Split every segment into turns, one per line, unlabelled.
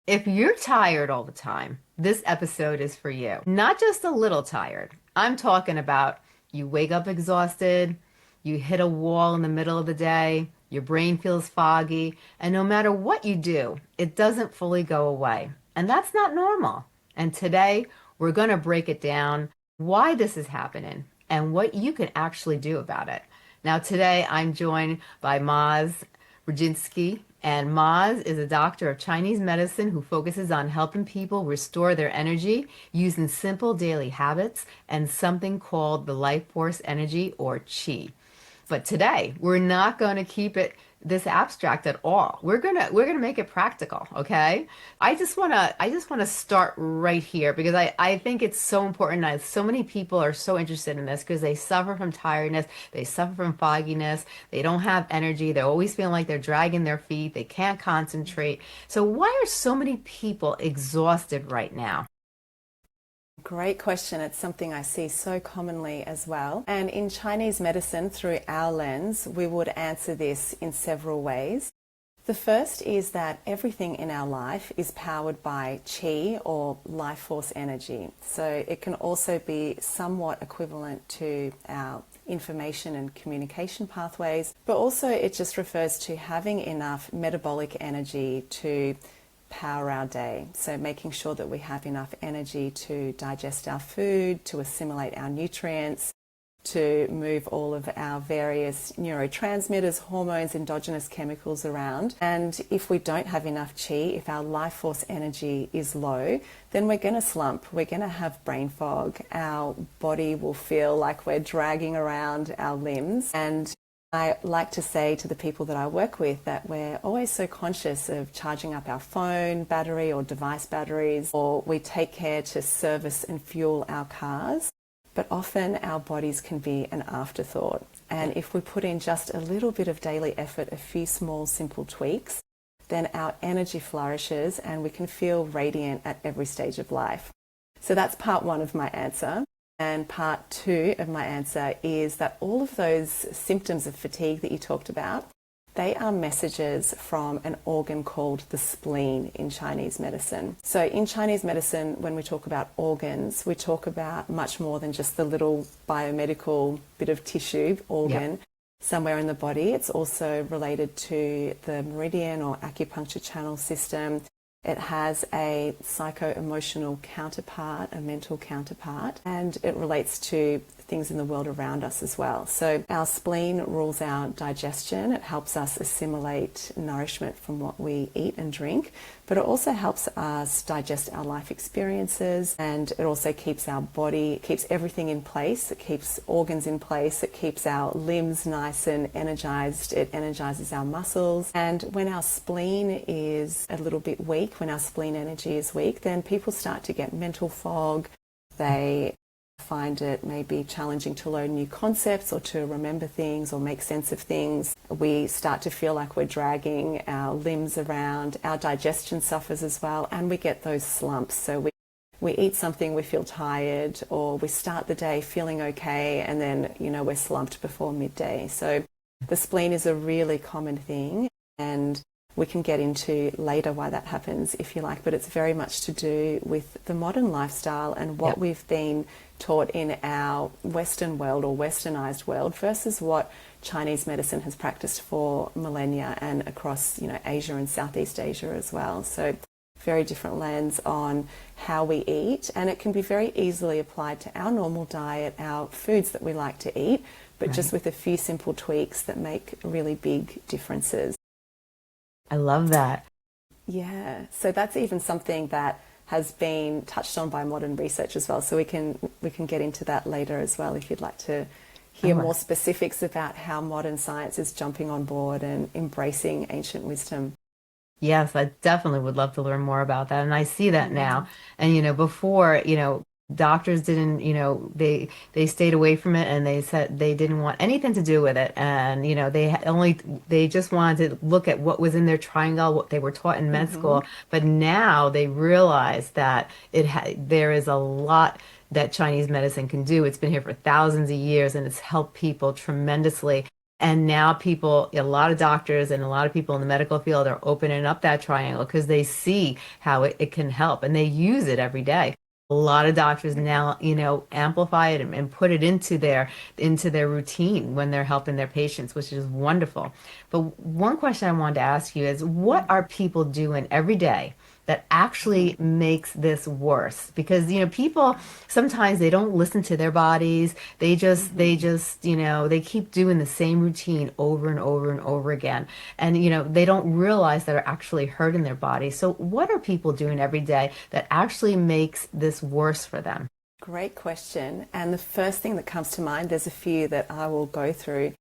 If you're tired all the time, this episode is for you. Not just a little tired. I'm talking about you wake up exhausted, you hit a wall in the middle of the day, your brain feels foggy, and no matter what you do, it doesn't fully go away. And that's not normal. And today, we're going to break it down, why this is happening, and what you can actually do about it. Now, today, I'm joined by Maz Roginski. And Maz is a doctor of Chinese medicine who focuses on helping people restore their energy using simple daily habits and something called the life force energy or qi. But today, we're not going to keep it this abstract at all. We're gonna make it practical, okay? I just wanna start right here because I think it's so important that so many people are so interested in this because they suffer from tiredness, they suffer from fogginess, they don't have energy, they're always feeling like they're dragging their feet, they can't concentrate. So why are so many people exhausted right now?
Great question. It's something I see so commonly as well. And in Chinese medicine, through our lens, we would answer this in several ways. The first is that everything in our life is powered by qi or life force energy. So it can also be somewhat equivalent to our information and communication pathways, but also it just refers to having enough metabolic energy to power our day. So making sure that we have enough energy to digest our food, to assimilate our nutrients, to move all of our various neurotransmitters, hormones, endogenous chemicals around. And if we don't have enough qi, if our life force energy is low, then we're going to slump. We're going to have brain fog. Our body will feel like we're dragging around our limbs. And I like to say to the people that I work with that we're always so conscious of charging up our phone battery or device batteries, or we take care to service and fuel our cars, but often our bodies can be an afterthought. And if we put in just a little bit of daily effort, a few small simple tweaks, then our energy flourishes and we can feel radiant at every stage of life. So that's part one of my answer. And part two of my answer is that all of those symptoms of fatigue that you talked about, they are messages from an organ called the spleen in Chinese medicine. So in Chinese medicine, when we talk about organs, we talk about much more than just the little biomedical bit of tissue organ. Yep. Somewhere in the body. It's also related to the meridian or acupuncture channel system. It has a psycho-emotional counterpart, a mental counterpart, and it relates to things in the world around us as well. So our spleen rules out digestion. It helps us assimilate nourishment from what we eat and drink, but it also helps us digest our life experiences, and it also keeps our body, it keeps everything in place. It keeps organs in place. It keeps our limbs nice and energized. It energizes our muscles. And when our spleen is a little bit weak, when our spleen energy is weak, then people start to get mental fog. They find it may be challenging to learn new concepts or to remember things or make sense of things. We start to feel like we're dragging our limbs around. Our digestion suffers as well, and we get those slumps. So we eat something, we feel tired, or we start the day feeling okay, and then, we're slumped before midday. So the spleen is a really common thing, and we can get into later why that happens, if you like, but it's very much to do with the modern lifestyle and what we've been taught in our Western world or westernized world versus what Chinese medicine has practiced for millennia and across, Asia and Southeast Asia as well. So very different lens on how we eat, and it can be very easily applied to our normal diet, our foods that we like to eat, but just with a few simple tweaks that make really big differences.
I love that.
Yeah, so that's even something that has been touched on by modern research as well. So we can get into that later as well if you'd like to hear more specifics about how modern science is jumping on board and embracing ancient wisdom.
Yes, I definitely would love to learn more about that. And I see that now. And, before, doctors didn't, they stayed away from it and they said they didn't want anything to do with it. And, they just wanted to look at what was in their triangle, what they were taught in med school. But now they realize that there is a lot that Chinese medicine can do. It's been here for thousands of years and it's helped people tremendously. And now people, a lot of doctors and a lot of people in the medical field are opening up that triangle because they see how it can help and they use it every day. A lot of doctors now, amplify it and put it into their routine when they're helping their patients, which is wonderful. But one question I wanted to ask you is, what are people doing every day that actually makes this worse? Because, people sometimes they don't listen to their bodies. They just, they keep doing the same routine over and over and over again. And, they don't realize they're actually hurting their body. So what are people doing every day that actually makes this worse for them?
Great question. And the first thing that comes to mind, there's a few that I will go through.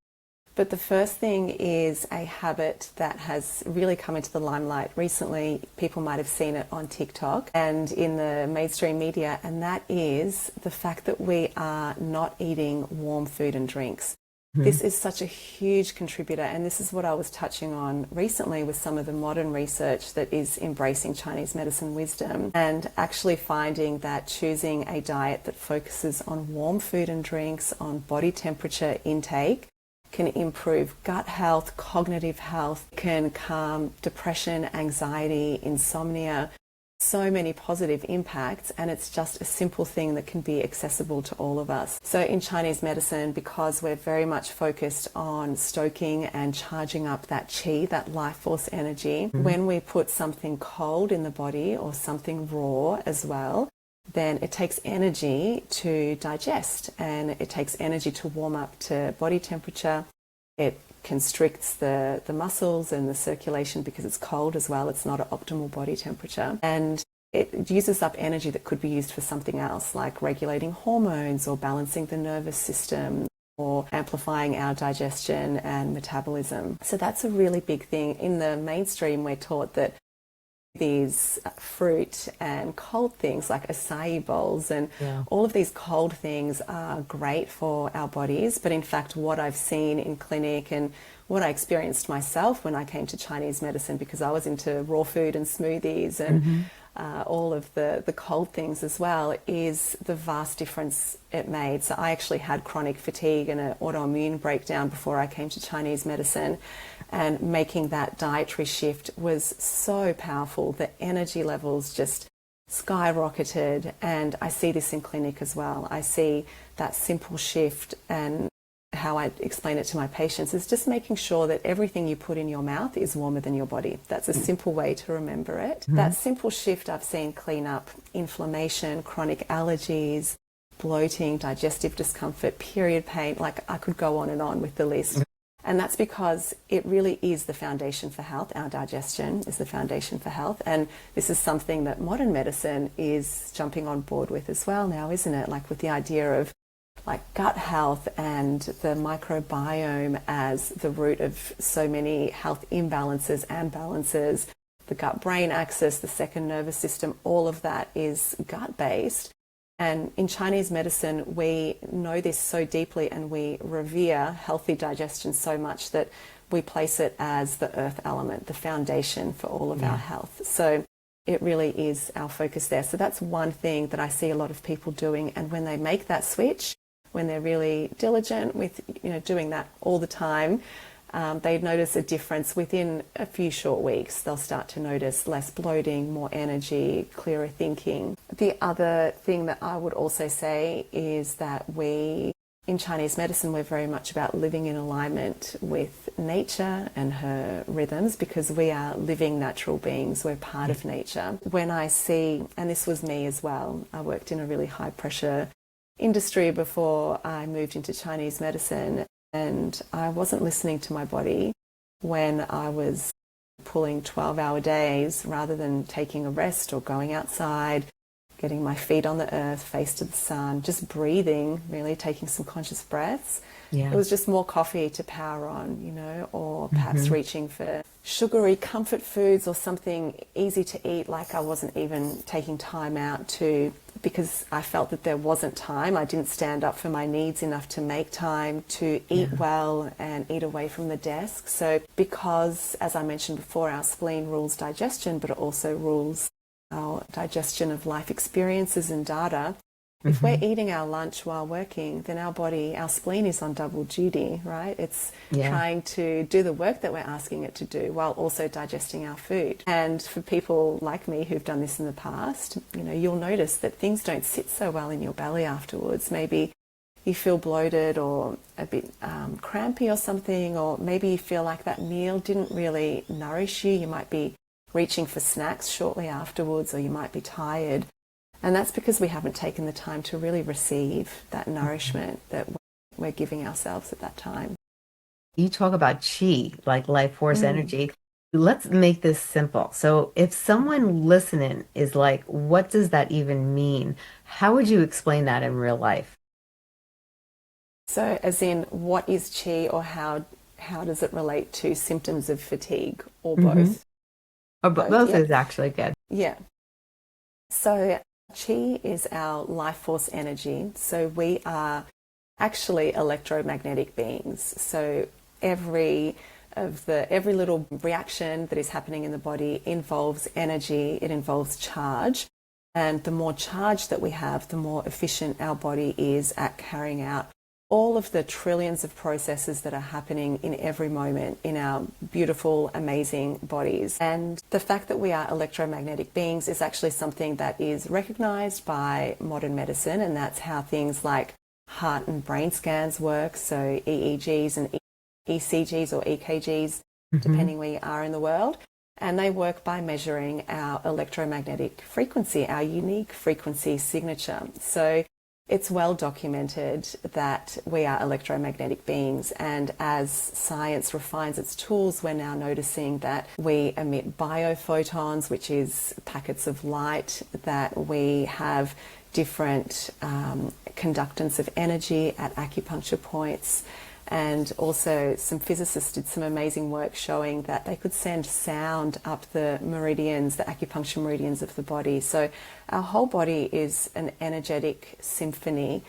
But the first thing is a habit that has really come into the limelight recently. People might have seen it on TikTok and in the mainstream media, and that is the fact that we are not eating warm food and drinks. This is such a huge contributor, and this is what I was touching on recently with some of the modern research that is embracing Chinese medicine wisdom and actually finding that choosing a diet that focuses on warm food and drinks, on body temperature intake, can improve gut health, cognitive health, can calm depression, anxiety, insomnia, so many positive impacts, and it's just a simple thing that can be accessible to all of us. So in Chinese medicine, because we're very much focused on stoking and charging up that qi, that life force energy, when we put something cold in the body or something raw as well, then it takes energy to digest and it takes energy to warm up to body temperature. It constricts the muscles and the circulation because it's cold as well. It's not an optimal body temperature. And it uses up energy that could be used for something else, like regulating hormones or balancing the nervous system or amplifying our digestion and metabolism. So that's a really big thing. In the mainstream, we're taught that these fruit and cold things like acai bowls and all of these cold things are great for our bodies. But in fact, what I've seen in clinic and what I experienced myself when I came to Chinese medicine, because I was into raw food and smoothies and all of the cold things as well, is the vast difference it made. So I actually had chronic fatigue and an autoimmune breakdown before I came to Chinese medicine. And making that dietary shift was so powerful. The energy levels just skyrocketed. And I see this in clinic as well. I see that simple shift, and how I explain it to my patients is just making sure that everything you put in your mouth is warmer than your body. That's a simple way to remember it. That simple shift I've seen clean up inflammation, chronic allergies, bloating, digestive discomfort, period pain. Like, I could go on and on with the list. And that's because it really is the foundation for health. Our digestion is the foundation for health. And this is something that modern medicine is jumping on board with as well now, isn't it? Like with the idea of like gut health and the microbiome as the root of so many health imbalances and balances, the gut-brain axis, the second nervous system, all of that is gut-based. And in Chinese medicine, we know this so deeply and we revere healthy digestion so much that we place it as the earth element, the foundation for all of our health. So it really is our focus there. So that's one thing that I see a lot of people doing. And when they make that switch, when they're really diligent with doing that all the time, they notice a difference within a few short weeks. They'll start to notice less bloating, more energy, clearer thinking. The other thing that I would also say is that in Chinese medicine, we're very much about living in alignment with nature and her rhythms, because we are living natural beings. We're part of nature. When I see, and this was me as well, I worked in a really high pressure industry before I moved into Chinese medicine. And I wasn't listening to my body when I was pulling 12-hour days rather than taking a rest or going outside, getting my feet on the earth, face to the sun, just breathing, really taking some conscious breaths. It was just more coffee to power on, or perhaps reaching for sugary comfort foods or something easy to eat. Like I wasn't even taking time out because I felt that there wasn't time. I didn't stand up for my needs enough to make time to eat well and eat away from the desk. So because, as I mentioned before, our spleen rules digestion, but it also rules our digestion of life experiences and data, If we're
Hmm.
eating our lunch while working, then our body, our spleen is on double duty, right? It's
Yeah.
trying to do the work that we're asking it to do while also digesting our food. And for people like me who've done this in the past, you'll notice that things don't sit so well in your belly afterwards. Maybe you feel bloated or a bit crampy or something, or maybe you feel like that meal didn't really nourish you. You might be reaching for snacks shortly afterwards, or you might be tired. And that's because we haven't taken the time to really receive that nourishment that we're giving ourselves at that time.
You talk about chi, like life force
Mm.
energy. Let's make this simple. So, if someone listening is like, what does that even mean? How would you explain that in real life?
So, as in, what is chi, or how does it relate to symptoms of fatigue, or
Hmm.
both?
Or
Both,
both
yeah,
is actually good.
yeah. So, chi is our life force energy. So, we are actually electromagnetic beings. So, every little reaction that is happening in the body involves energy. It involves charge. And the more charge that we have, the more efficient our body is at carrying out all of the trillions of processes that are happening in every moment in our beautiful, amazing bodies. And the fact that we are electromagnetic beings is actually something that is recognized by modern medicine, and that's how things like heart and brain scans work, so EEGs and ECGs or EKGs,
Hmm.
depending where you are in the world. And they work by measuring our electromagnetic frequency, our unique frequency signature. So it's well documented that we are electromagnetic beings, and as science refines its tools, we're now noticing that we emit biophotons, which is packets of light, that we have different conductance of energy at acupuncture points. And also, some physicists did some amazing work showing that they could send sound up the meridians, the acupuncture meridians of the body. So, our whole body is an energetic symphony,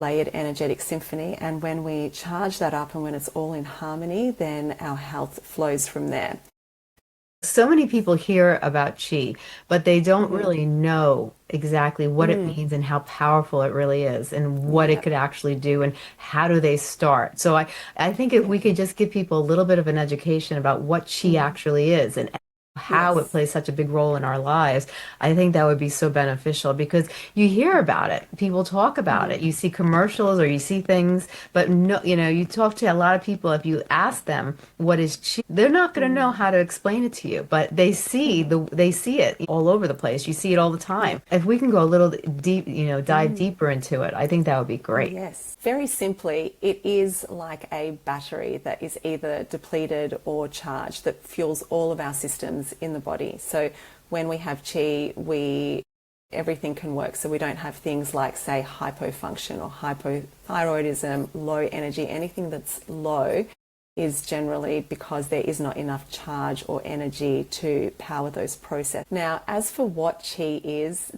layered energetic symphony. And when we charge that up and when it's all in harmony, then our health flows from there.
So many people hear about chi, but they don't
Mm-hmm.
really know exactly what it means and how powerful it really is and what it
Yeah,
could actually do and how do they start. So I think if
yeah.
we could just give people a little bit of an education about what chi
Mm.
actually is and how it
Yes.
plays such a big role in our lives, I think that would be so beneficial because you hear about it, people talk about
Mm-hmm.
it, you see commercials or you see things, but no, you talk to a lot of people, if you ask them what is chi, they're not going to know
Mm.
how to explain it to you, but
Mm-hmm.
they see it all over the place. You see it all the
Yeah.
time. If we can go a little deep, dive
Mm.
deeper into it, I think that would be great.
Yes. Very simply, it is like a battery that is either depleted or charged that fuels all of our systems in the body. So when we have chi, everything can work. So we don't have things like, say, hypofunction or hypothyroidism, low energy. Anything that's low is generally because there is not enough charge or energy to power those processes. Now, as for what chi is,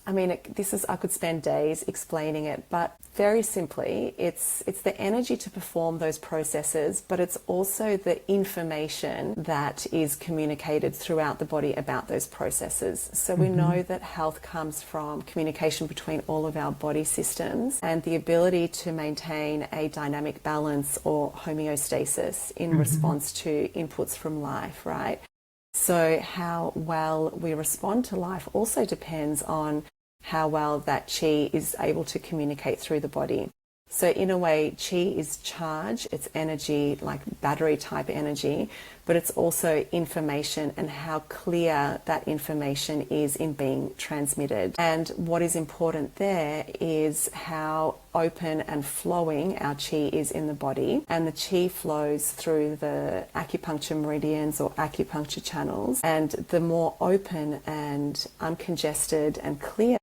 I could spend days explaining it, but very simply, it's the energy to perform those processes, but it's also the information that is communicated throughout the body about those processes. So we
Hmm.
know that health comes from communication between all of our body systems and the ability to maintain a dynamic balance or homeostasis in
Hmm.
response to inputs from life, right? So how well we respond to life also depends on how well that chi is able to communicate through the body. So in a way, chi is charge, it's energy, like battery type energy, but it's also information and how clear that information is in being transmitted. And what is important there is how open and flowing our chi is in the body. And the chi flows through the acupuncture meridians or acupuncture channels. And the more open and uncongested and clear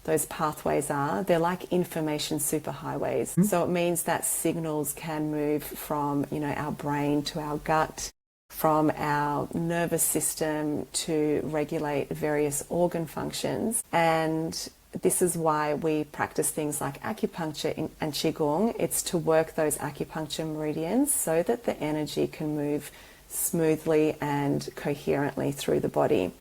those pathways are, they're like information superhighways. So it means that signals can move from, our brain to our gut, from our nervous system to regulate various organ functions. And this is why we practice things like acupuncture and qigong. It's to work those acupuncture meridians so that the energy can move smoothly and coherently through the body.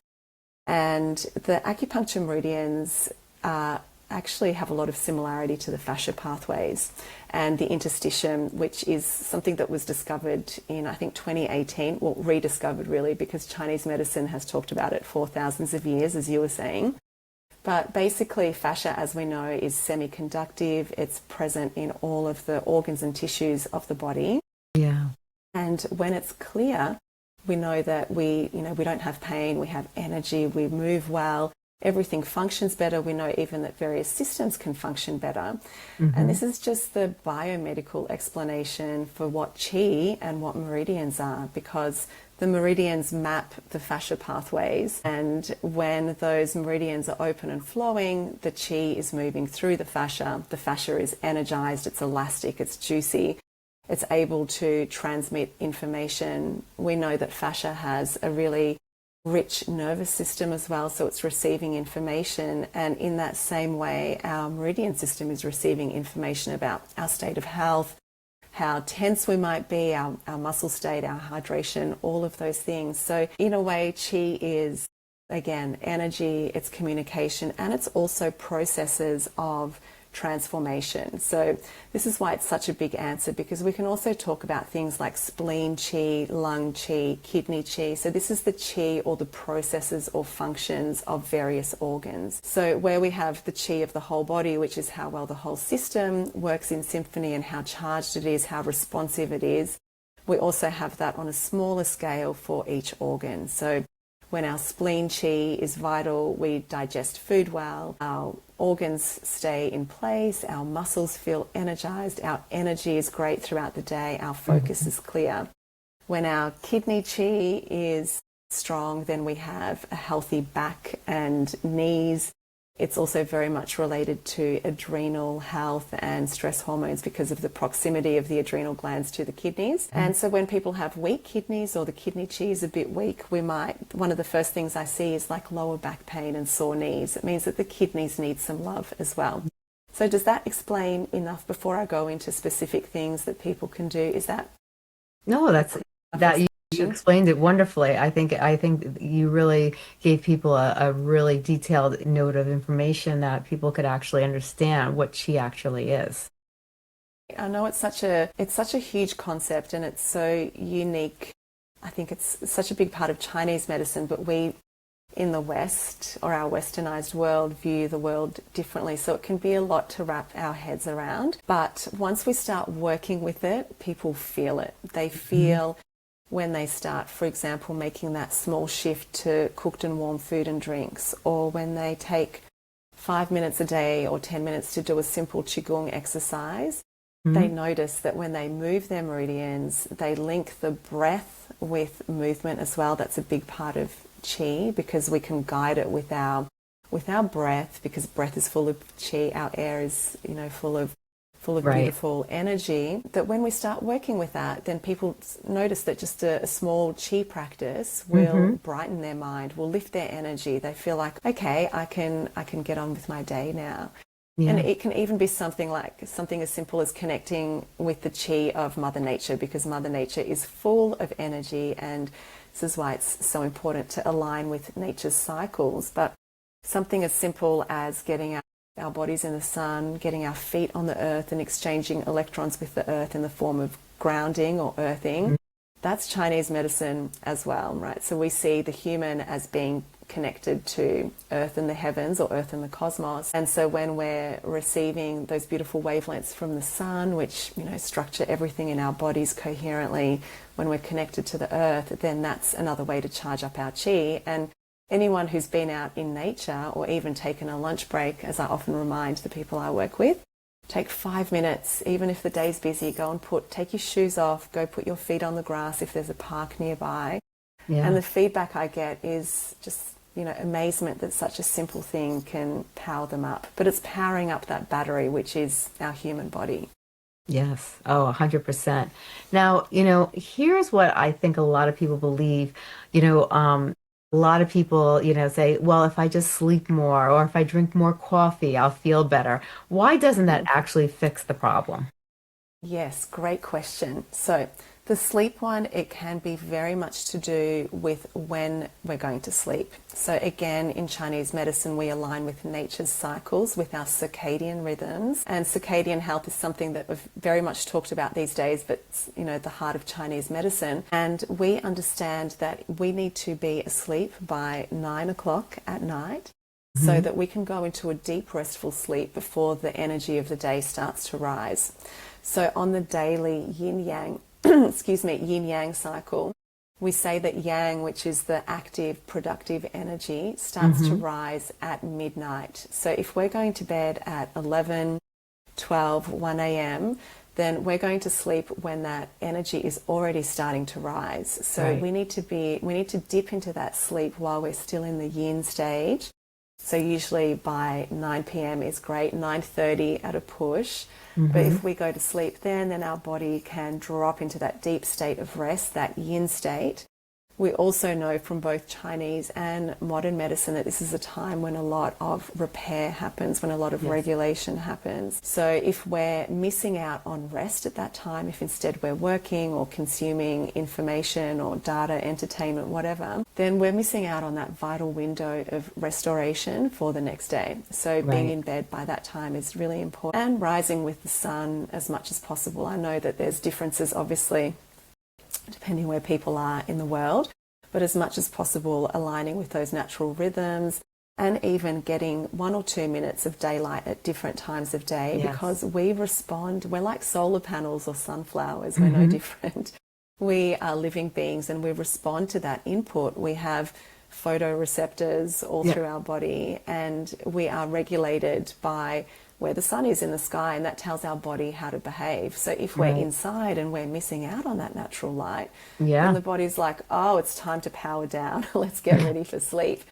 And the acupuncture meridians are actually have a lot of similarity to the fascia pathways and the interstitium, which is something that was discovered in, I think, 2018, well, rediscovered really, because Chinese medicine has talked about it for thousands of years, as you were saying. But basically, fascia, as we know, is semiconductive. It's present in all of the organs and tissues of the body.
Yeah.
And when it's clear, we know that we don't have pain, we have energy, we move well, everything functions better. We know even that various systems can function better. And this is just the biomedical explanation for what qi and what meridians are, because the meridians map the fascia pathways, and when those meridians are open and flowing, the qi is moving through the fascia. The fascia is energized, it's elastic, it's juicy, it's able to transmit information. We know that fascia has a really rich nervous system as well, so it's receiving information, and in that same way our meridian system is receiving information about our state of health, how tense we might be, our muscle state, our hydration, all of those things. So in a way, qi is, again, energy, it's communication, and it's also processes of transformation. So this is why it's such a big answer, because we can also talk about things like spleen qi, lung qi, kidney qi. So this is the qi, or the processes or functions of various organs. So where we have the qi of the whole body, which is how well the whole system works in symphony and how charged it is, how responsive it is, we also have that on a smaller scale for each organ. So when our spleen qi is vital, we digest food well, our organs stay in place, our muscles feel energized, our energy is great throughout the day, our focus is clear. When our kidney qi is strong, then we have a healthy back and knees. It's also very much related to adrenal health and stress hormones because of the proximity of the adrenal glands to the kidneys. And so when people have weak kidneys, or the kidney qi is a bit weak, one of the first things I see is like lower back pain and sore knees. It means that the kidneys need some love as well. So does that explain enough before I go into specific things that people can do? Is that?
No, that you explained it wonderfully. I think you really gave people a really detailed note of information that people could actually understand what chi actually is.
I know it's such a huge concept, and it's so unique. I think it's such a big part of Chinese medicine, but we in the West, or our westernized world, view the world differently. So it can be a lot to wrap our heads around. But once we start working with it, people feel it. They feel when they start, for example, making that small shift to cooked and warm food and drinks, or when they take 5 minutes a day or 10 minutes to do a simple qigong exercise, they notice that when they move their meridians, they link the breath with movement as well. That's a big part of qi, because we can guide it with our breath, because breath is full of qi, our air is full of beautiful energy. That when we start working with that, then people notice that just a small qi practice will brighten their mind, will lift their energy. They feel like, okay, I can get on with my day now. Yeah. And it can even be something as simple as connecting with the qi of Mother Nature, because Mother Nature is full of energy, and this is why it's so important to align with nature's cycles. But something as simple as getting our bodies in the sun, getting our feet on the earth and exchanging electrons with the earth in the form of grounding or earthing, that's Chinese medicine as well, right? So we see the human as being connected to earth and the heavens, or earth and the cosmos. And so when we're receiving those beautiful wavelengths from the sun, which structure everything in our bodies coherently, when we're connected to the earth, then that's another way to charge up our qi. And anyone who's been out in nature, or even taken a lunch break, as I often remind the people I work with, take 5 minutes, even if the day's busy, go and take your shoes off, go put your feet on the grass if there's a park nearby. Yeah. And the feedback I get is just amazement that such a simple thing can power them up. But it's powering up that battery, which is our human body.
Yes. Oh, 100%. Now, here's what I think a lot of people believe. A lot of people, say, well, if I just sleep more, or if I drink more coffee, I'll feel better. Why doesn't that actually fix the problem?
Yes, great question. So The sleep one, it can be very much to do with when we're going to sleep. So again, in Chinese medicine, we align with nature's cycles, with our circadian rhythms. And circadian health is something that we've very much talked about these days, but it's, the heart of Chinese medicine. And we understand that we need to be asleep by 9 o'clock at night, so that we can go into a deep restful sleep before the energy of the day starts to rise. So on the daily yin-yang, yin-yang cycle, we say that yang, which is the active, productive energy, starts to rise at midnight. So if we're going to bed at 11, 12, 1 a.m., then we're going to sleep when that energy is already starting to rise. So we need to dip into that sleep while we're still in the yin stage. So usually by 9 p.m. is great, 9:30 at a push. But if we go to sleep then our body can drop into that deep state of rest, that yin state. We also know from both Chinese and modern medicine that this is a time when a lot of repair happens, when a lot of regulation happens. So if we're missing out on rest at that time, if instead we're working or consuming information or data, entertainment, whatever, then we're missing out on that vital window of restoration for the next day. So being in bed by that time is really important. And rising with the sun as much as possible. I know that there's differences, obviously, depending where people are in the world, but as much as possible aligning with those natural rhythms, and even getting 1 or 2 minutes of daylight at different times of day, because we respond, we're like solar panels or sunflowers, we're no different. We are living beings and we respond to that input. We have photoreceptors all through our body, and we are regulated by where the sun is in the sky, and that tells our body how to behave. So if we're inside and we're missing out on that natural light, then the body's like, oh, it's time to power down. Let's get ready for sleep.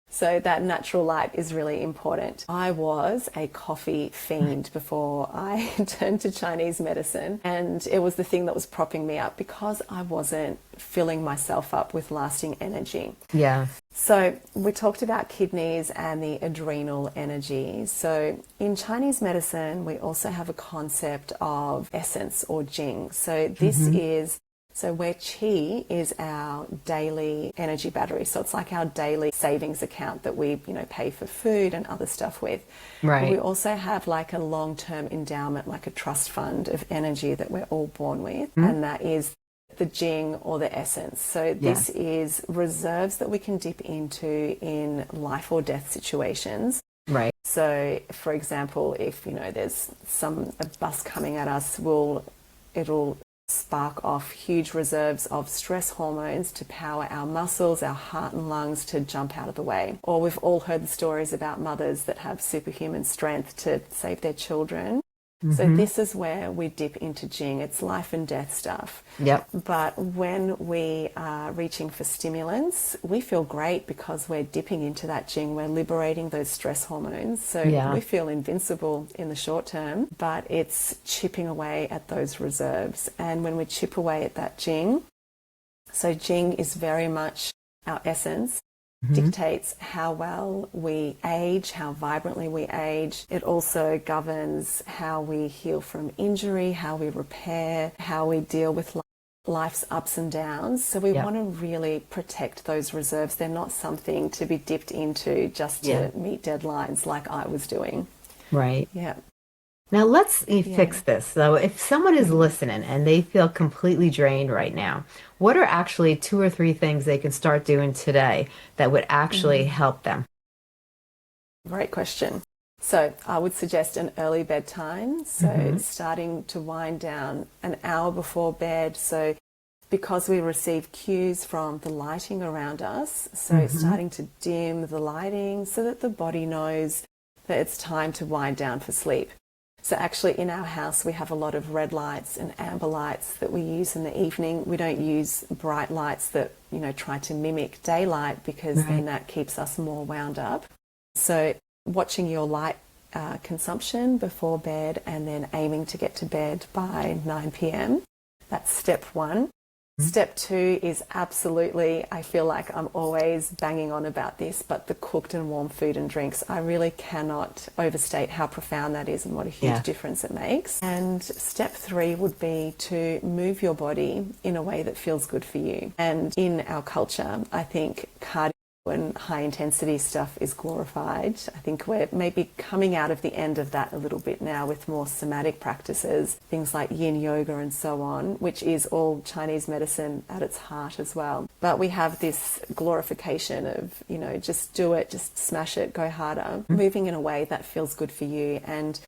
So that natural light is really important. I was a coffee fiend before I turned to Chinese medicine, and it was the thing that was propping me up because I wasn't filling myself up with lasting energy.
Yeah.
So we talked about kidneys and the adrenal energy. So in Chinese medicine, we also have a concept of essence or jing. So this is where qi is our daily energy battery. So it's like our daily savings account that we, pay for food and other stuff with.
Right.
But we also have like a long-term endowment, like a trust fund of energy that we're all born with. And that is the jing or the essence. So this is reserves that we can dip into in life or death situations.
Right.
So for example, if, there's a bus coming at us, it'll spark off huge reserves of stress hormones to power our muscles, our heart and lungs to jump out of the way. Or we've all heard the stories about mothers that have superhuman strength to save their children. So this is where we dip into jing. It's life and death stuff.
Yep.
But when we are reaching for stimulants, we feel great because we're dipping into that jing. We're liberating those stress hormones. So we feel invincible in the short term, but it's chipping away at those reserves. And when we chip away at that jing, so jing is very much our essence. Dictates how well we age, how vibrantly we age. It also governs how we heal from injury, how we repair, how we deal with life's ups and downs. So we want to really protect those reserves. They're not something to be dipped into just to meet deadlines like I was doing.
Right.
Yeah.
Now let's fix this. So if someone is listening and they feel completely drained right now, what are actually 2 or 3 things they can start doing today that would actually help them?
Great question. So I would suggest an early bedtime. So starting to wind down an hour before bed. So because we receive cues from the lighting around us, so starting to dim the lighting so that the body knows that it's time to wind down for sleep. So actually in our house, we have a lot of red lights and amber lights that we use in the evening. We don't use bright lights that, try to mimic daylight because then that keeps us more wound up. So watching your light consumption before bed and then aiming to get to bed by 9 p.m. That's step 1. Step two is absolutely, I feel like I'm always banging on about this, but the cooked and warm food and drinks. I really cannot overstate how profound that is and what a huge difference it makes. And step three would be to move your body in a way that feels good for you. And in our culture, I think cardio and high intensity stuff is glorified. I think we're maybe coming out of the end of that a little bit now with more somatic practices, things like yin yoga and so on, which is all Chinese medicine at its heart as well. But we have this glorification of, you know, just do it, just smash it, go harder, moving in a way that feels good for you. And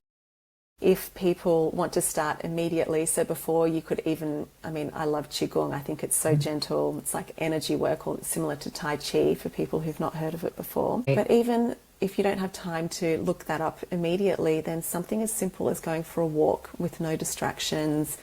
if people want to start immediately, so before you could even, I mean, I love Qigong. I think it's so gentle. It's like energy work, or similar to Tai Chi for people who've not heard of it before. But even if you don't have time to look that up immediately, then something as simple as going for a walk with no distractions.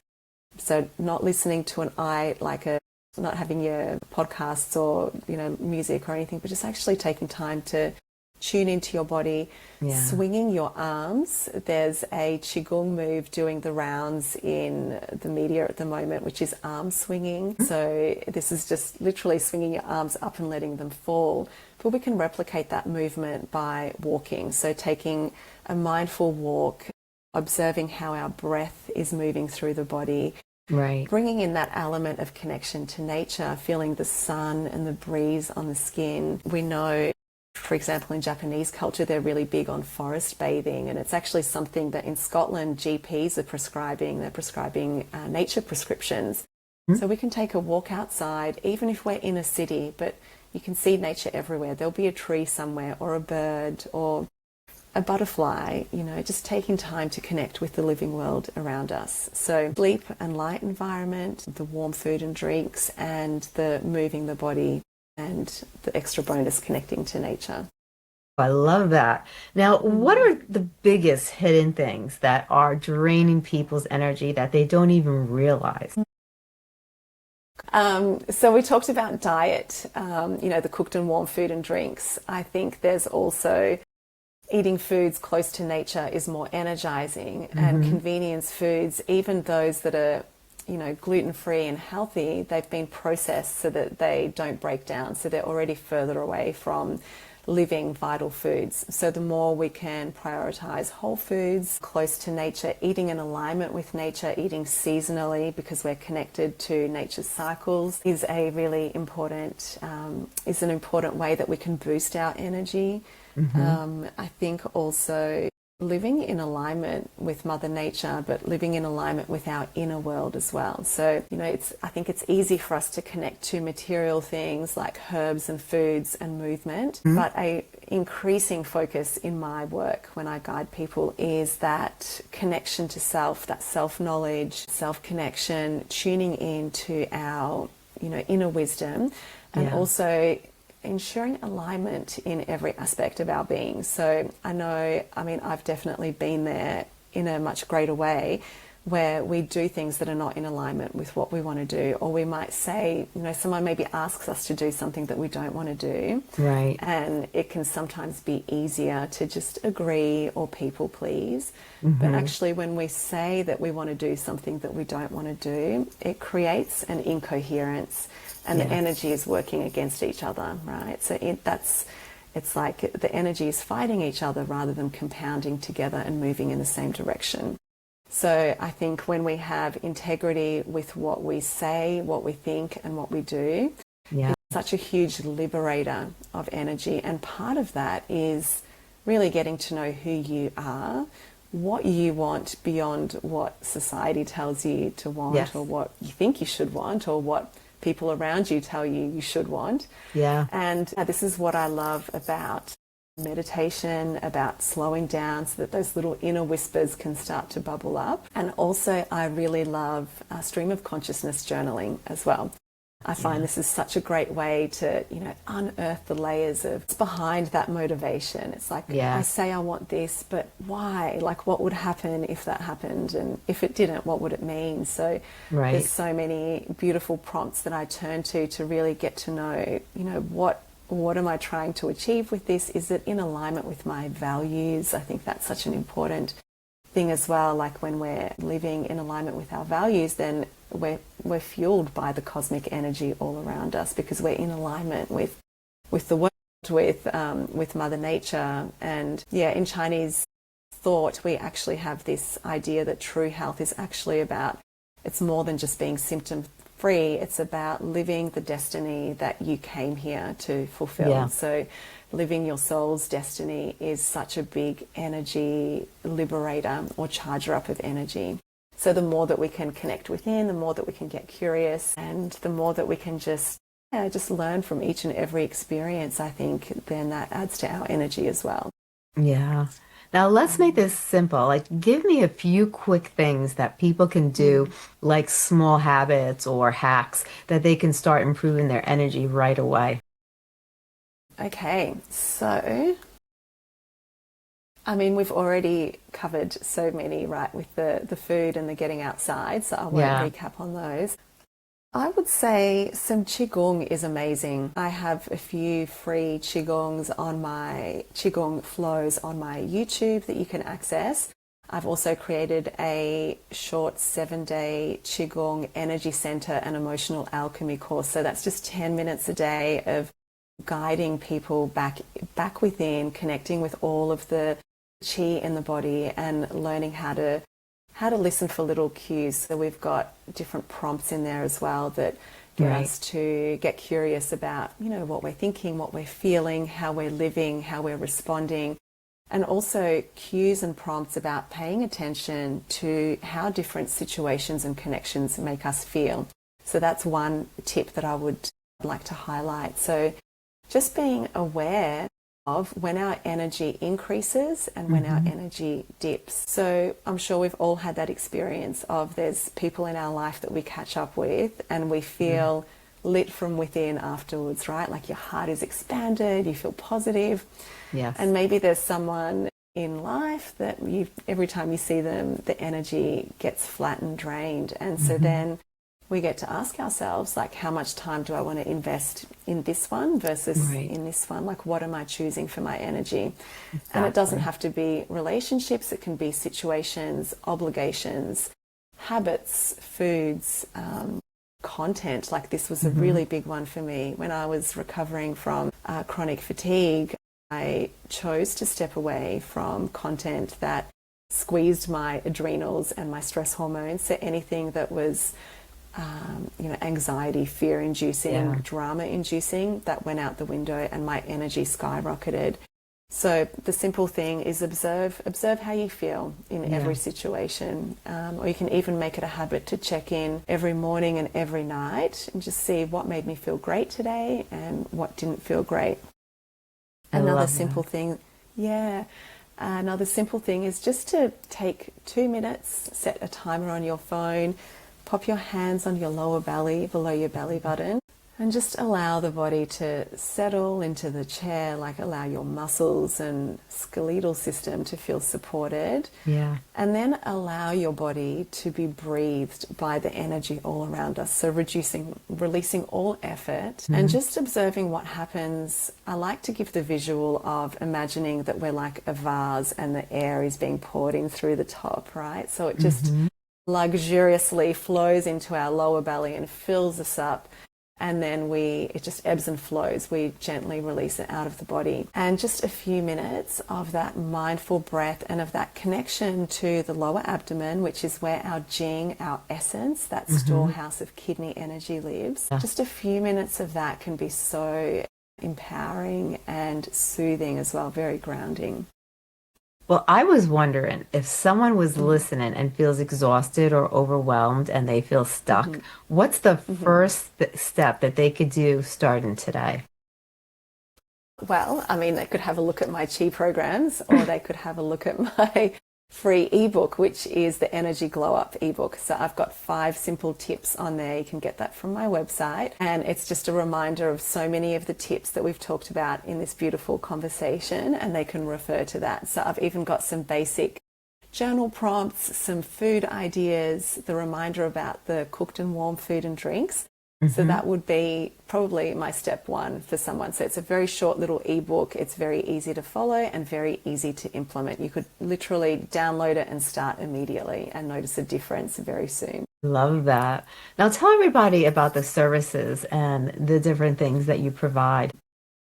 So not listening to not having your podcasts or, you know, music or anything, but just actually taking time to tune into your body, swinging your arms. There's a Qigong move doing the rounds in the media at the moment, which is arm swinging. So this is just literally swinging your arms up and letting them fall. But we can replicate that movement by walking. So taking a mindful walk, observing how our breath is moving through the body, bringing in that element of connection to nature, feeling the sun and the breeze on the skin. We know, for example, in Japanese culture, they're really big on forest bathing, and it's actually something that in Scotland GPs are prescribing. They're prescribing nature prescriptions. So we can take a walk outside, even if we're in a city, but you can see nature everywhere. There'll be a tree somewhere, or a bird, or a butterfly, you know, just taking time to connect with the living world around us. So sleep and light environment, the warm food and drinks, and the moving the body, and the extra bonus connecting to nature.
I love that. Now, what are the biggest hidden things that are draining people's energy that they don't even realize?
So we talked about diet, you know, the cooked and warm food and drinks. I think there's also eating foods close to nature is more energizing, and convenience foods, even those that are, you know, gluten-free and healthy, they've been processed so that they don't break down. So they're already further away from living vital foods. So the more we can prioritize whole foods, close to nature, eating in alignment with nature, eating seasonally because we're connected to nature's cycles is a really important, is an important way that we can boost our energy. I think also living in alignment with Mother Nature, but living in alignment with our inner world as well. So, you know, I think it's easy for us to connect to material things like herbs and foods and movement, but a increasing focus in my work when I guide people is that connection to self, that self-knowledge, self-connection, tuning into our, you know, inner wisdom, and also ensuring alignment in every aspect of our being. So I know, I mean, I've definitely been there in a much greater way where we do things that are not in alignment with what we want to do, or we might say, you know, someone maybe asks us to do something that we don't want to do.
Right.
And it can sometimes be easier to just agree or people please. But actually when we say that we want to do something that we don't want to do, it creates an incoherence, and the energy is working against each other, right? So it's like the energy is fighting each other rather than compounding together and moving in the same direction. So I think when we have integrity with what we say, what we think, and what we do, it's such a huge liberator of energy. And part of that is really getting to know who you are, what you want beyond what society tells you to want, or what you think you should want, or what people around you tell you you should want. And this is what I love about meditation, about slowing down so that those little inner whispers can start to bubble up. And also I really love stream of consciousness journaling as well. I find this is such a great way to, you know, unearth the layers of what's behind that motivation. It's like, I say I want this, but why? Like, what would happen if that happened? And if it didn't, what would it mean? So there's so many beautiful prompts that I turn to really get to know, you know, what am I trying to achieve with this? Is it in alignment with my values? I think that's such an important thing as well, like when we're living in alignment with our values, then we're fueled by the cosmic energy all around us because we're in alignment with the world, with Mother Nature. And yeah, in Chinese thought, we actually have this idea that true health is actually about, it's more than just being symptom free. It's about living the destiny that you came here to fulfill.
Yeah.
So living your soul's destiny is such a big energy liberator or charger up of energy. So the more that we can connect within, the more that we can get curious, and the more that we can just learn from each and every experience, I think then that adds to our energy as well.
Yeah. Now let's make this simple. Like, give me a few quick things that people can do, like small habits or hacks that they can start improving their energy right away.
Okay, so I mean, we've already covered so many, right, with the food and the getting outside, so I won't
Yeah.
recap on those. I would say some Qigong is amazing. I have a few free Qigong flows on my YouTube that you can access. I've also created a short 7-day Qigong energy center and emotional alchemy course. So that's just 10 minutes a day of guiding people back within, connecting with all of the qi in the body and learning how to listen for little cues. So we've got different prompts in there as well that get us to get curious about, what we're thinking, what we're feeling, how we're living, how we're responding, and also cues and prompts about paying attention to how different situations and connections make us feel. So that's one tip that I would like to highlight. So just being aware of when our energy increases and when our energy dips. So I'm sure we've all had that experience of there's people in our life that we catch up with and we feel lit from within afterwards, right? Like your heart is expanded, you feel positive.
Yes.
And maybe there's someone in life that every time you see them, the energy gets flat and drained. And so then we get to ask ourselves, like, how much time do I want to invest in this one versus in this one? Like, what am I choosing for my energy? Exactly. And it doesn't have to be relationships. It can be situations, obligations, habits, foods, content. Like this was a really big one for me. When I was recovering from chronic fatigue, I chose to step away from content that squeezed my adrenals and my stress hormones. So anything that was anxiety, fear-inducing, drama-inducing, that went out the window and my energy skyrocketed. So the simple thing is observe how you feel in every situation. Or you can even make it a habit to check in every morning and every night and just see what made me feel great today and what didn't feel great. Another simple thing is just to take 2 minutes, set a timer on your phone, pop your hands on your lower belly, below your belly button, and just allow the body to settle into the chair, like allow your muscles and skeletal system to feel supported.
Yeah.
And then allow your body to be breathed by the energy all around us. So releasing all effort and just observing what happens. I like to give the visual of imagining that we're like a vase and the air is being poured in through the top, right? So it just luxuriously flows into our lower belly and fills us up, and then it just ebbs and flows. We gently release it out of the body. And just a few minutes of that mindful breath and of that connection to the lower abdomen, which is where our Jing, our essence, that storehouse of kidney energy lives. Just a few minutes of that can be so empowering and soothing as well, very grounding.
Well, I was wondering if someone was listening and feels exhausted or overwhelmed and they feel stuck, what's the first step that they could do starting today?
Well, I mean, they could have a look at my Chi programs or they could have a look at my free ebook, which is the Energy Glow Up ebook. So I've got 5 simple tips on there. You can get that from my website. And it's just a reminder of so many of the tips that we've talked about in this beautiful conversation, and they can refer to that. So I've even got some basic journal prompts, some food ideas, the reminder about the cooked and warm food and drinks. So
Hmm.
that would be probably my step one for someone. So it's a very short little ebook. It's very easy to follow and very easy to implement. You could literally download it and start immediately and notice a difference very soon.
Love that. Now tell everybody about the services and the different things that you provide.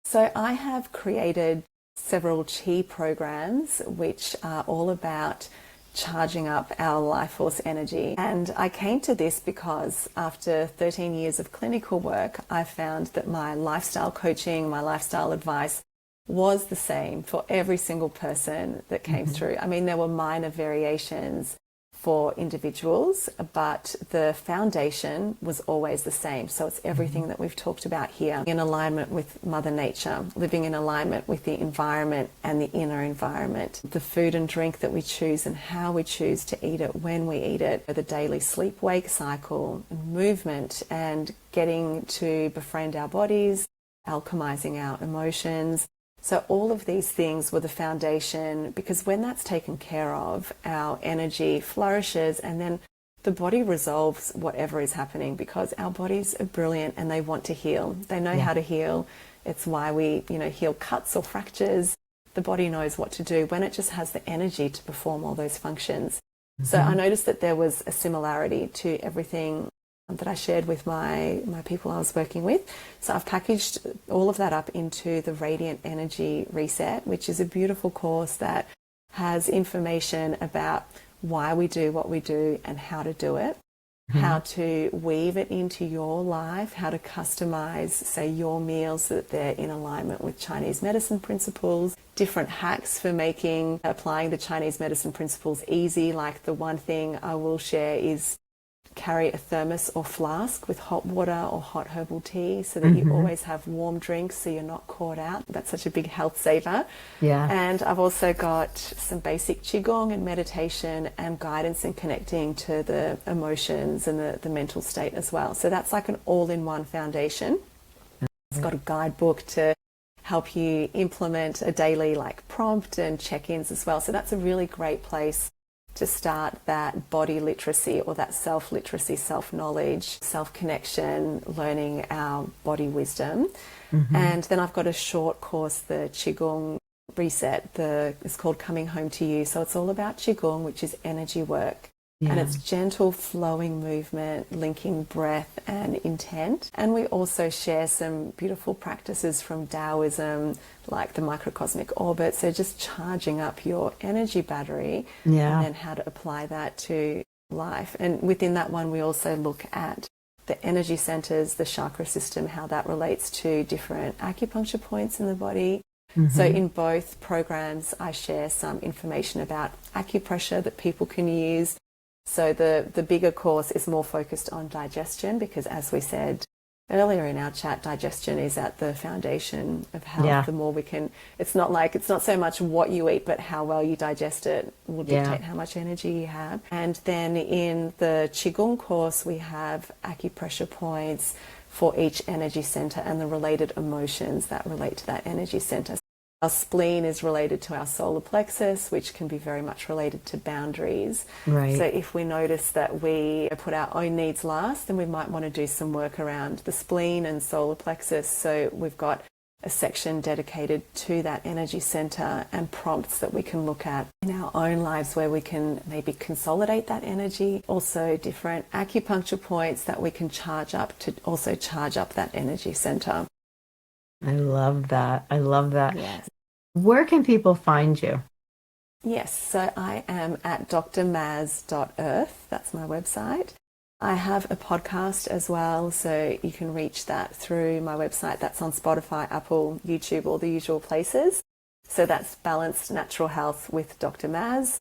So I have created several chi programs which are all about charging up our life force energy. And I came to this because after 13 years of clinical work, I found that my lifestyle coaching, my lifestyle advice was the same for every single person that came
Hmm.
through. I mean, there were minor variations for individuals, but the foundation was always the same. So it's everything that we've talked about here, in alignment with Mother Nature, living in alignment with the environment and the inner environment, the food and drink that we choose and how we choose to eat it, when we eat it, the daily sleep-wake cycle, movement, and getting to befriend our bodies, alchemizing our emotions. So all of these things were the foundation, because when that's taken care of, our energy flourishes, and then the body resolves whatever is happening, because our bodies are brilliant and they want to heal. They know
Yeah.
how to heal. It's why we, heal cuts or fractures. The body knows what to do when it just has the energy to perform all those functions. So I
Hmm.
noticed that there was a similarity to everything that I shared with my people I was working with. So I've packaged all of that up into the Radiant Energy Reset, which is a beautiful course that has information about why we do what we do and how to do it,
Hmm.
how to weave it into your life, how to customize, say, your meals so that they're in alignment with Chinese medicine principles, different hacks for applying the Chinese medicine principles easy. Like, the one thing I will share is carry a thermos or flask with hot water or hot herbal tea, so that you
Hmm.
always have warm drinks so you're not caught out. That's such a big health saver.
Yeah.
And I've also got some basic qigong and meditation and guidance and connecting to the emotions and the mental state as well. So that's like an all-in-one foundation. It's got a guidebook to help you implement a daily prompt and check-ins as well. So that's a really great place to start that body literacy, or that self-literacy, self-knowledge, self-connection, learning our body wisdom.
Hmm.
And then I've got a short course, the Qigong Reset. It's called Coming Home to You. So it's all about Qigong, which is energy work. And
Yeah.
it's gentle flowing movement, linking breath and intent. And we also share some beautiful practices from Taoism, like the microcosmic orbit. So just charging up your energy battery, and
Yeah.
then how to apply that to life. And within that one, we also look at the energy centers, the chakra system, how that relates to different acupuncture points in the body. So
Hmm.
in both programs, I share some information about acupressure that people can use. So the bigger course is more focused on digestion, because, as we said earlier in our chat, digestion is at the foundation of health.
Yeah.
The more we can, it's not so much what you eat, but how well you digest it will
Yeah.
dictate how much energy you have. And then in the Qigong course, we have acupressure points for each energy center and the related emotions that relate to that energy center. Our spleen is related to our solar plexus, which can be very much related to boundaries. So
Right.
if we notice that we put our own needs last, then we might want to do some work around the spleen and solar plexus. So we've got a section dedicated to that energy center, and prompts that we can look at in our own lives where we can maybe consolidate that energy. Also different acupuncture points that we can charge up to also charge up that energy center.
I love that. I love that.
Yes.
Where can people find you?
Yes, so I am at drmaz.earth. That's my website. I have a podcast as well, so you can reach that through my website. That's on Spotify, Apple, YouTube, all the usual places. So that's Balanced Natural Health with Dr. Maz.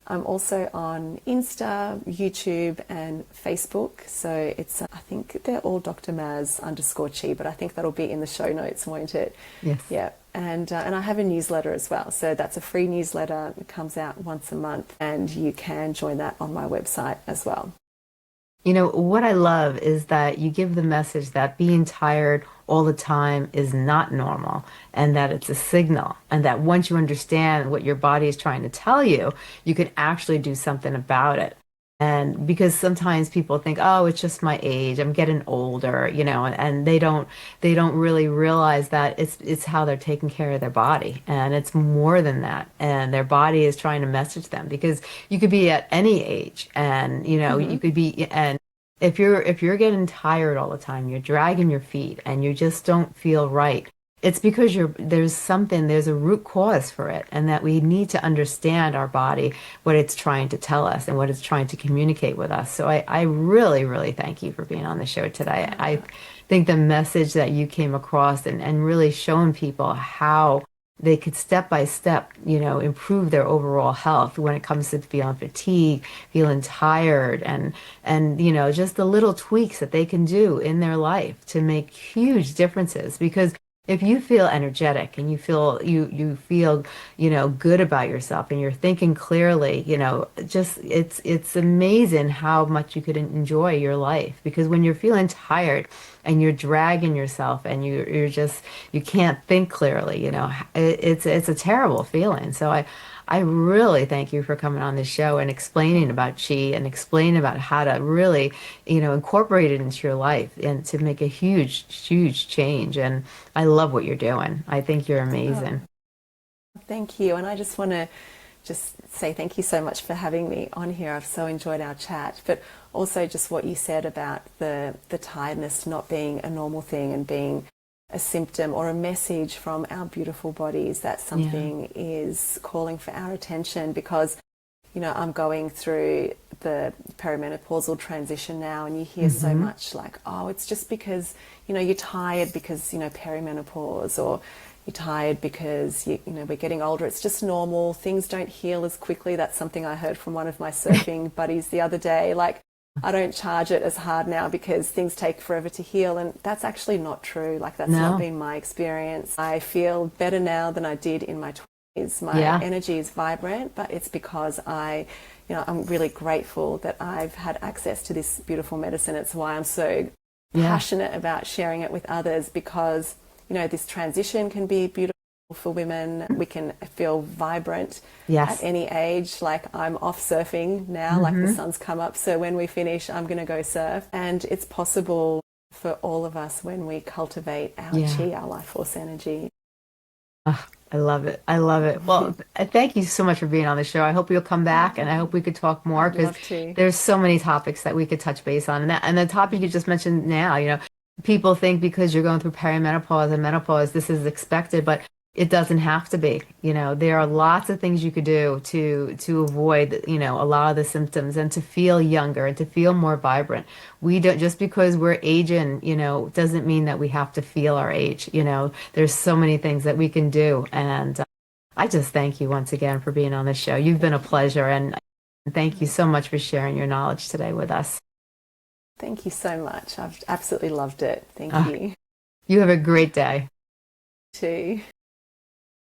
I'm also on Insta, YouTube, and Facebook. So it's, I think they're all Dr. Maz _chi, but I think that'll be in the show notes, won't it?
Yes.
Yeah. And I have a newsletter as well. So that's a free newsletter. It comes out once a month, and you can join that on my website as well.
You know, what I love is that you give the message that being tired all the time is not normal, and that it's a signal, and that once you understand what your body is trying to tell you, you can actually do something about it. And because sometimes people think, oh, it's just my age, I'm getting older, and they don't really realize that it's how they're taking care of their body. And it's more than that. And their body is trying to message them because you could be at any age and you
Hmm.
could be and if you're getting tired all the time, you're dragging your feet and you just don't feel right. It's because there's a root cause for it, and that we need to understand our body, what it's trying to tell us and what it's trying to communicate with us. So I really, really thank you for being on the show today. I think the message that you came across and really showing people how they could step by step, improve their overall health when it comes to feeling fatigue, feeling tired, and just the little tweaks that they can do in their life to make huge differences. Because if you feel energetic and you feel good about yourself and you're thinking clearly, just it's amazing how much you could enjoy your life. Because when you're feeling tired and you're dragging yourself and you can't think clearly, it's a terrible feeling. So I really thank you for coming on the show and explaining about chi and explaining about how to really, incorporate it into your life and to make a huge, huge change. And I love what you're doing. I think you're
Oh,
amazing.
thank you. And I just want to just say thank you so much for having me on here. I've so enjoyed our chat, but also just what you said about the tiredness not being a normal thing and being a symptom or a message from our beautiful bodies that
Yeah.
something is calling for our attention. Because I'm going through the perimenopausal transition now, and you hear so
Hmm.
much like, oh, it's just because, you're tired because, perimenopause, or you're tired because, we're getting older. It's just normal. Things don't heal as quickly. That's something I heard from one of my surfing buddies the other day. Like, I don't charge it as hard now because things take forever to heal. And that's actually not true. Like, that's not
No.
been my experience. I feel better now than I did in my 20s. My
Yeah.
energy is vibrant, but it's because I'm really grateful that I've had access to this beautiful medicine. It's why I'm so
Yeah.
passionate about sharing it with others, because, this transition can be beautiful for women. We can feel vibrant at
Yes.
any age. Like, I'm off surfing now, like the
Hmm.
sun's come up. So when we finish, I'm going to go surf. And it's possible for all of us when we cultivate our
Yeah.
chi, our life force energy.
Ah, I love it. I love it. Well, thank you so much for being on the show. I hope you'll come back and I hope we could talk more
I'd
because
love to.
there's so many topics that we could touch base on. And the topic you just mentioned now, people think because you're going through perimenopause and menopause, this is expected, but it doesn't have to be. There are lots of things you could do to avoid, a lot of the symptoms and to feel younger and to feel more vibrant. We don't just because we're aging, doesn't mean that we have to feel our age. There's so many things that we can do. And I just thank you once again for being on the show. You've been a pleasure, and thank you so much for sharing your knowledge today with us.
Thank you so much. I've absolutely loved it. Thank
Uh,
you.
you have a great day.
Too.